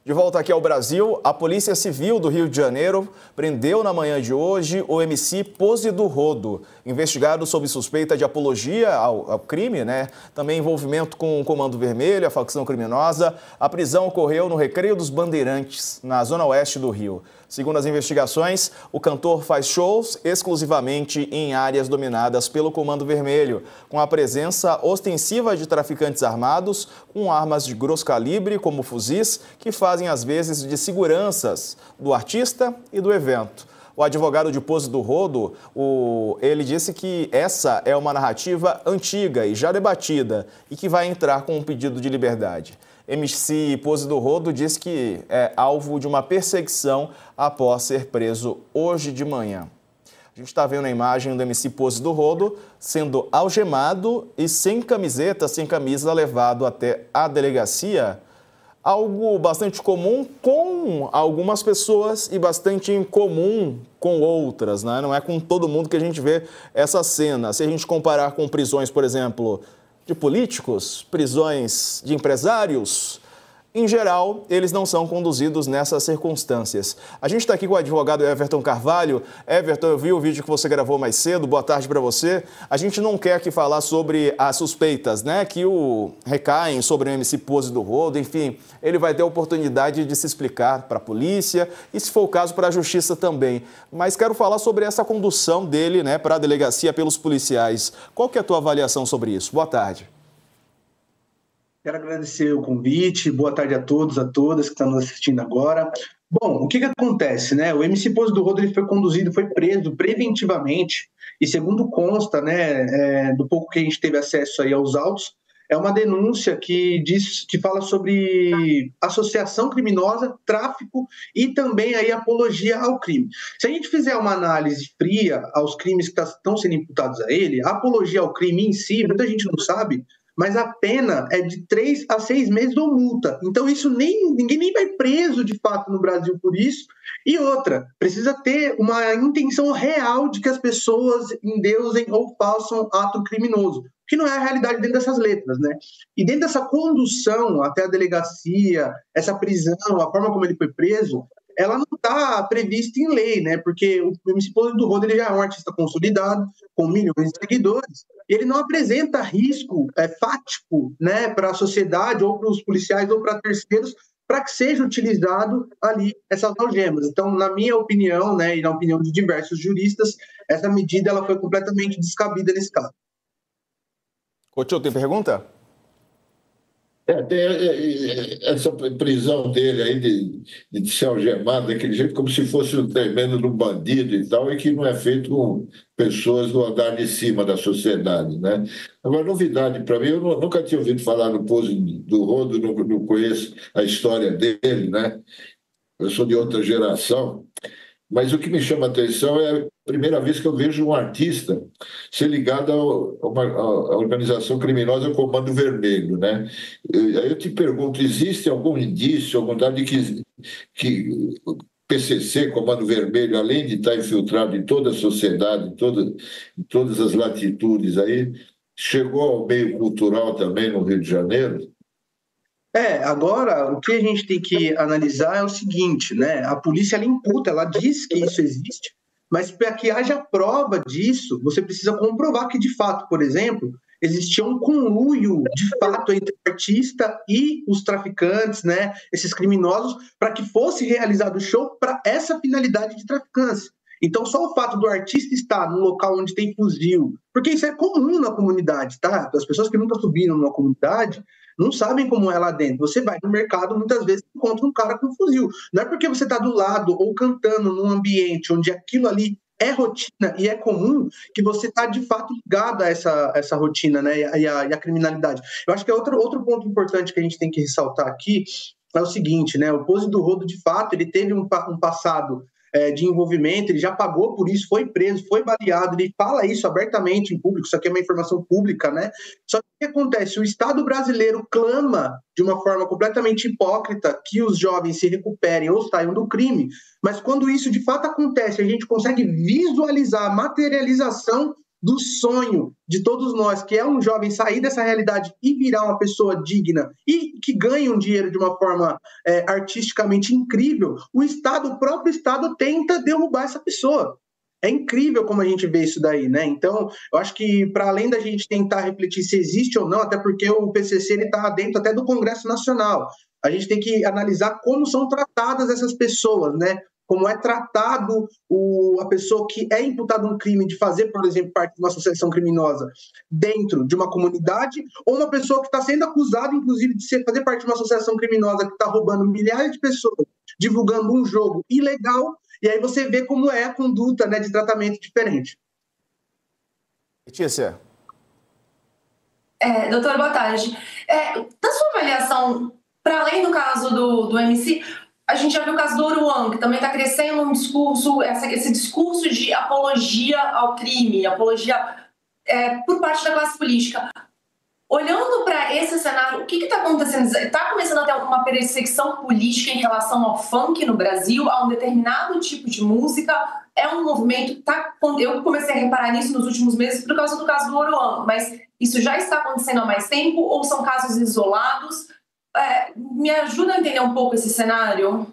De volta aqui ao Brasil, a Polícia Civil do Rio de Janeiro prendeu na manhã de hoje o MC Pose do Rodo, investigado sob suspeita de apologia ao crime, Também envolvimento com o Comando Vermelho, a facção criminosa. A prisão ocorreu no Recreio dos Bandeirantes, na zona oeste do Rio. Segundo as investigações, o cantor faz shows exclusivamente em áreas dominadas pelo Comando Vermelho, com a presença ostensiva de traficantes armados com armas de grosso calibre, como fuzis, que fazem às vezes de seguranças do artista e do evento. O advogado de Pose do Rodo, ele disse que essa é uma narrativa antiga e já debatida e que vai entrar com um pedido de liberdade. MC Pose do Rodo diz que é alvo de uma perseguição após ser preso hoje de manhã. A gente está vendo a imagem do MC Pose do Rodo sendo algemado e sem camiseta, sem camisa, levado até a delegacia. Algo bastante comum com algumas pessoas e bastante incomum com outras, Não é com todo mundo que a gente vê essa cena. Se a gente comparar com prisões, por exemplo, de políticos, prisões de empresários, em geral, eles não são conduzidos nessas circunstâncias. A gente está aqui com o advogado Everton Carvalho. Everton, eu vi o vídeo que você gravou mais cedo. Boa tarde para você. A gente não quer aqui falar sobre as suspeitas, que recaem sobre o MC Pose do Rodo. Enfim, ele vai ter a oportunidade de se explicar para a polícia e, se for o caso, para a justiça também. Mas quero falar sobre essa condução dele, para a delegacia pelos policiais. Qual que é a tua avaliação sobre isso? Boa tarde. Quero agradecer o convite, boa tarde a todos, a todas que estão nos assistindo agora. Bom, o que acontece, O MC Pose do Rodo ele foi preso preventivamente e, segundo consta, do pouco que a gente teve acesso aí aos autos, é uma denúncia que fala sobre associação criminosa, tráfico e também aí apologia ao crime. Se a gente fizer uma análise fria aos crimes que estão sendo imputados a ele, a apologia ao crime em si, muita gente não sabe, mas a pena é de 3 a 6 meses ou multa. Então isso ninguém nem vai preso de fato no Brasil por isso. E outra, precisa ter uma intenção real de que as pessoas endeusem ou façam ato criminoso, que não é a realidade dentro dessas letras, E dentro dessa condução até a delegacia, essa prisão, a forma como ele foi preso, ela não está prevista em lei, Porque o MC Pose do Rodo ele já é um artista consolidado, com milhões de seguidores, e ele não apresenta risco fático, para a sociedade, ou para os policiais, ou para terceiros, para que seja utilizado ali essas algemas. Então, na minha opinião, e na opinião de diversos juristas, essa medida ela foi completamente descabida nesse caso. Coutinho, tem pergunta? Tem essa prisão dele aí de ser algemado daquele jeito, como se fosse o tremendo de um bandido e tal, e que não é feito com pessoas do andar de cima da sociedade, Agora, novidade para mim, eu nunca tinha ouvido falar no Pose do Rodo, não conheço a história dele, Eu sou de outra geração, mas o que me chama a atenção é a primeira vez que eu vejo um artista ser ligado a uma organização criminosa Comando Vermelho, Aí eu te pergunto, existe algum indício, algum dado de que o PCC, Comando Vermelho, além de estar infiltrado em toda a sociedade, em todas as latitudes aí, chegou ao meio cultural também no Rio de Janeiro? Agora, o que a gente tem que analisar é o seguinte, A polícia, ela imputa, ela diz que isso existe, mas para que haja prova disso, você precisa comprovar que, de fato, por exemplo, existia um conluio, de fato, entre o artista e os traficantes, Esses criminosos, para que fosse realizado o show para essa finalidade de traficância. Então, só o fato do artista estar num local onde tem fuzil, porque isso é comum na comunidade, tá? As pessoas que nunca subiram numa comunidade não sabem como é lá dentro. Você vai no mercado, muitas vezes encontra um cara com fuzil. Não é porque você está do lado ou cantando num ambiente onde aquilo ali é rotina e é comum que você está, de fato, ligado a essa rotina, e a criminalidade. Eu acho que é outro ponto importante que a gente tem que ressaltar aqui é o seguinte, O Pose do Rodo, de fato, ele teve um passado de envolvimento, ele já pagou por isso, foi preso, foi baleado, ele fala isso abertamente em público, isso aqui é uma informação pública, Só que o que acontece? O Estado brasileiro clama de uma forma completamente hipócrita que os jovens se recuperem ou saiam do crime, mas quando isso de fato acontece, a gente consegue visualizar a materialização do sonho de todos nós, que é um jovem sair dessa realidade e virar uma pessoa digna e que ganhe um dinheiro de uma forma artisticamente incrível, o próprio Estado tenta derrubar essa pessoa. É incrível como a gente vê isso daí, né? Então, eu acho que para além da gente tentar refletir se existe ou não, até porque o PCC está dentro até do Congresso Nacional, a gente tem que analisar como são tratadas essas pessoas, né? Como é tratado a pessoa que é imputada um crime de fazer, por exemplo, parte de uma associação criminosa dentro de uma comunidade, ou uma pessoa que está sendo acusada, inclusive, de fazer parte de uma associação criminosa que está roubando milhares de pessoas, divulgando um jogo ilegal, e aí você vê como é a conduta, né, de tratamento diferente. Letícia. Doutor, boa tarde. Da sua avaliação, para além do caso do MC, a gente já viu o caso do Oruan, que também está crescendo um discurso, esse discurso de apologia ao crime, apologia por parte da classe política. Olhando para esse cenário, o que está acontecendo? Está começando a ter uma perseguição política em relação ao funk no Brasil, a um determinado tipo de música? É um movimento... Eu comecei a reparar nisso nos últimos meses por causa do caso do Oruan, mas isso já está acontecendo há mais tempo ou são casos isolados? Me ajuda a entender um pouco esse cenário?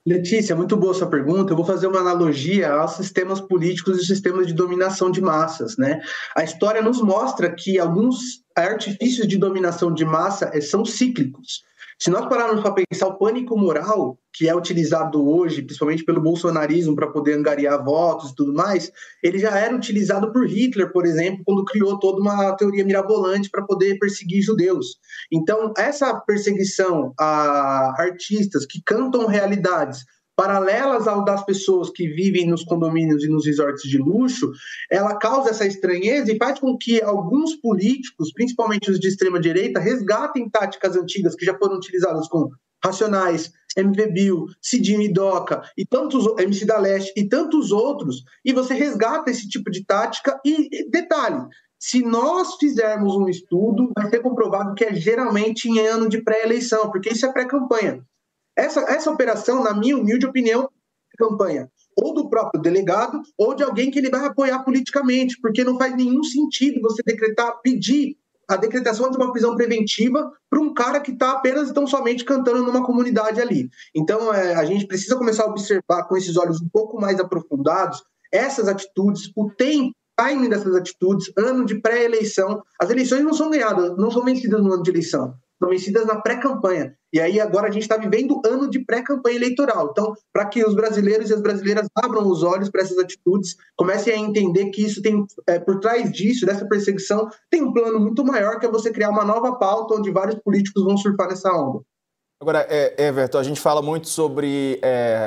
Letícia, muito boa sua pergunta. Eu vou fazer uma analogia aos sistemas políticos e sistemas de dominação de massas, né? A história nos mostra que alguns artifícios de dominação de massa são cíclicos. Se nós pararmos para pensar o pânico moral, que é utilizado hoje, principalmente pelo bolsonarismo, para poder angariar votos e tudo mais, ele já era utilizado por Hitler, por exemplo, quando criou toda uma teoria mirabolante para poder perseguir judeus. Então, essa perseguição a artistas que cantam realidades paralelas ao das pessoas que vivem nos condomínios e nos resorts de luxo, ela causa essa estranheza e faz com que alguns políticos, principalmente os de extrema-direita, resgatem táticas antigas que já foram utilizadas com Racionais, MV Bill, Cidinho e Doca, e tantos, MC da Leste e tantos outros, e você resgata esse tipo de tática e, detalhe, se nós fizermos um estudo, vai ser comprovado que é geralmente em ano de pré-eleição, porque isso é pré-campanha. Essa operação, na minha humilde opinião, é campanha ou do próprio delegado ou de alguém que ele vai apoiar politicamente, porque não faz nenhum sentido você pedir a decretação de uma prisão preventiva para um cara que está apenas e tão somente cantando numa comunidade ali. Então, a gente precisa começar a observar com esses olhos um pouco mais aprofundados essas atitudes, o timing dessas atitudes, ano de pré-eleição. As eleições não são ganhadas, não são vencidas no ano de eleição, são vencidas na pré-campanha. E aí agora a gente está vivendo ano de pré-campanha eleitoral. Então, para que os brasileiros e as brasileiras abram os olhos para essas atitudes, comecem a entender que isso tem, por trás disso, dessa perseguição, tem um plano muito maior, que é você criar uma nova pauta onde vários políticos vão surfar nessa onda. Agora, Everton, a gente fala muito sobre...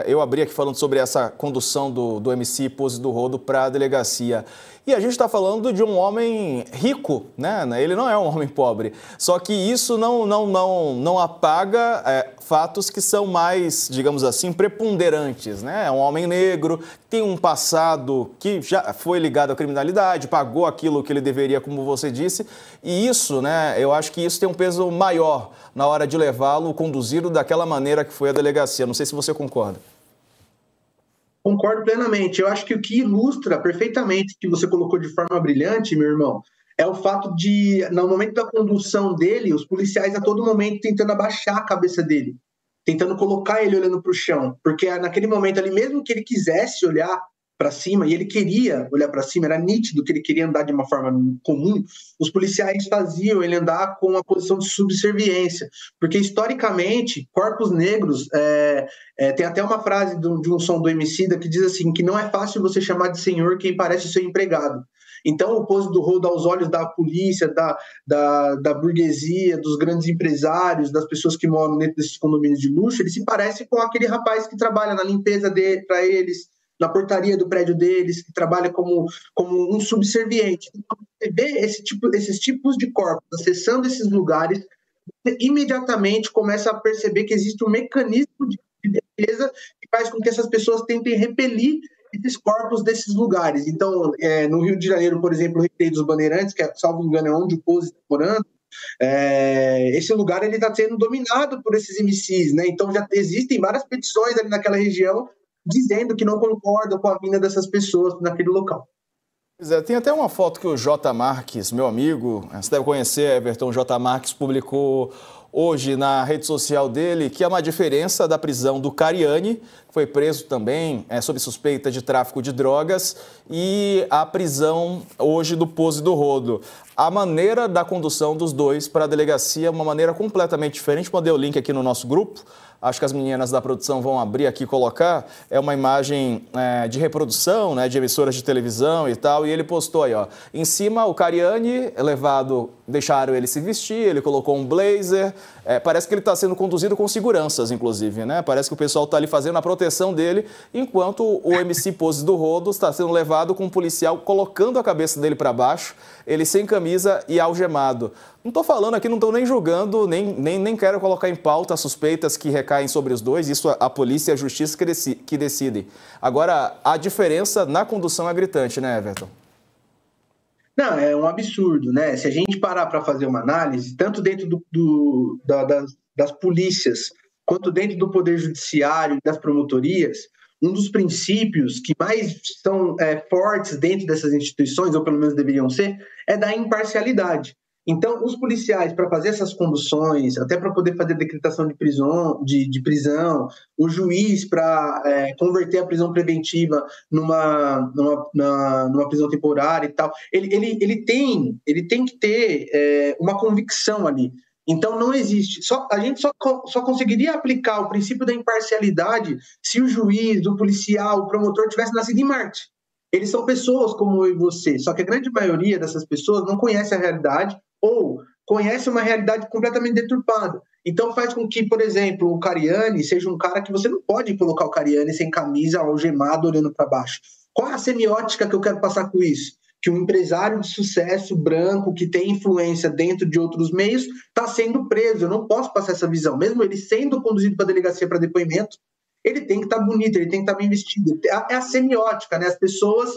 eu abri aqui falando sobre essa condução do MC Pose do Rodo para a delegacia. E a gente está falando de um homem rico, né? Ele não é um homem pobre. Só que isso não apaga fatos que são mais, digamos assim, preponderantes, né? É um homem negro, tem um passado que já foi ligado à criminalidade, pagou aquilo que ele deveria, como você disse. E isso, né? Eu acho que isso tem um peso maior na hora de levá-lo, conduzi-lo daquela maneira que foi a delegacia. Não sei se você concorda. Concordo plenamente. Eu acho que o que ilustra perfeitamente, que você colocou de forma brilhante, meu irmão, é o fato de, no momento da condução dele, os policiais a todo momento tentando abaixar a cabeça dele, tentando colocar ele olhando para o chão, porque naquele momento ali, mesmo que ele quisesse olhar para cima, e ele queria olhar para cima, era nítido que ele queria andar de uma forma comum, os policiais faziam ele andar com uma posição de subserviência, porque historicamente, corpos negros, tem até uma frase de um som do Emicida que diz assim, que não é fácil você chamar de senhor quem parece seu empregado. Então, o Pose do Rodo aos olhos da polícia, da burguesia, dos grandes empresários, das pessoas que moram dentro desses condomínios de luxo, ele se parece com aquele rapaz que trabalha na limpeza para eles, na portaria do prédio deles, que trabalha como um subserviente. Então, você vê esses tipos de corpos acessando esses lugares, você imediatamente começa a perceber que existe um mecanismo de defesa que faz com que essas pessoas tentem repelir esses corpos desses lugares. Então, no Rio de Janeiro, por exemplo, o Recreio dos Bandeirantes, que, salvo engano, é onde o Pose está morando, esse lugar está sendo dominado por esses MCs, né? Então, já existem várias petições ali naquela região dizendo que não concordam com a vinda dessas pessoas naquele local. Pois é, tem até uma foto que o J. Marques, meu amigo, você deve conhecer, Everton, o J. Marques publicou hoje na rede social dele que há uma diferença da prisão do Cariani, que foi preso também sob suspeita de tráfico de drogas, e a prisão hoje do Pose do Rodo. A maneira da condução dos dois para a delegacia é uma maneira completamente diferente. Mandei o link aqui no nosso grupo. Acho que as meninas da produção vão abrir aqui e colocar. É uma imagem de reprodução, né, de emissoras de televisão e tal. E ele postou aí, ó. Em cima, o Cariani levado, deixaram ele se vestir, ele colocou um blazer. Parece que ele está sendo conduzido com seguranças, inclusive, né? Parece que o pessoal está ali fazendo a proteção dele, enquanto o MC Pose do Rodo está sendo levado com um policial colocando a cabeça dele para baixo, ele sem camisa e algemado. Não estou falando aqui, não estou nem julgando, nem quero colocar em pauta as suspeitas que recaem sobre os dois. Isso a polícia e a justiça que decidem. Agora, a diferença na condução é gritante, né, Everton? Não, é um absurdo, né? Se a gente parar para fazer uma análise, tanto dentro das polícias, quanto dentro do Poder Judiciário e das promotorias, um dos princípios que mais são fortes dentro dessas instituições, ou pelo menos deveriam ser, é da imparcialidade. Então, os policiais, para fazer essas conduções, até para poder fazer decretação de prisão, o juiz para converter a prisão preventiva numa prisão temporária e tal, ele tem que ter uma convicção ali. Então, não existe. A gente só conseguiria aplicar o princípio da imparcialidade se o juiz, o policial, o promotor tivesse nascido em Marte. Eles são pessoas como eu e você, só que a grande maioria dessas pessoas não conhece a realidade ou conhece uma realidade completamente deturpada. Então faz com que, por exemplo, o Cariani seja um cara que você não pode colocar o Cariani sem camisa, algemado, olhando para baixo. Qual é a semiótica que eu quero passar com isso? Que um empresário de sucesso branco que tem influência dentro de outros meios está sendo preso. Eu não posso passar essa visão. Mesmo ele sendo conduzido para a delegacia para depoimento, ele tem que estar bonito, ele tem que estar bem vestido. É a semiótica, né? As pessoas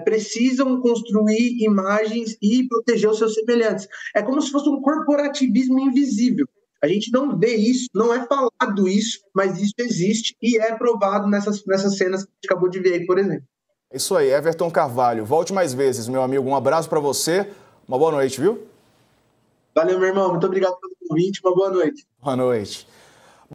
precisam construir imagens e proteger os seus semelhantes. É como se fosse um corporativismo invisível. A gente não vê isso, não é falado isso, mas isso existe e é provado nessas cenas que a gente acabou de ver aí, por exemplo. Isso aí, Everton Carvalho. Volte mais vezes, meu amigo. Um abraço para você. Uma boa noite, viu? Valeu, meu irmão. Muito obrigado pelo convite. Uma boa noite. Boa noite.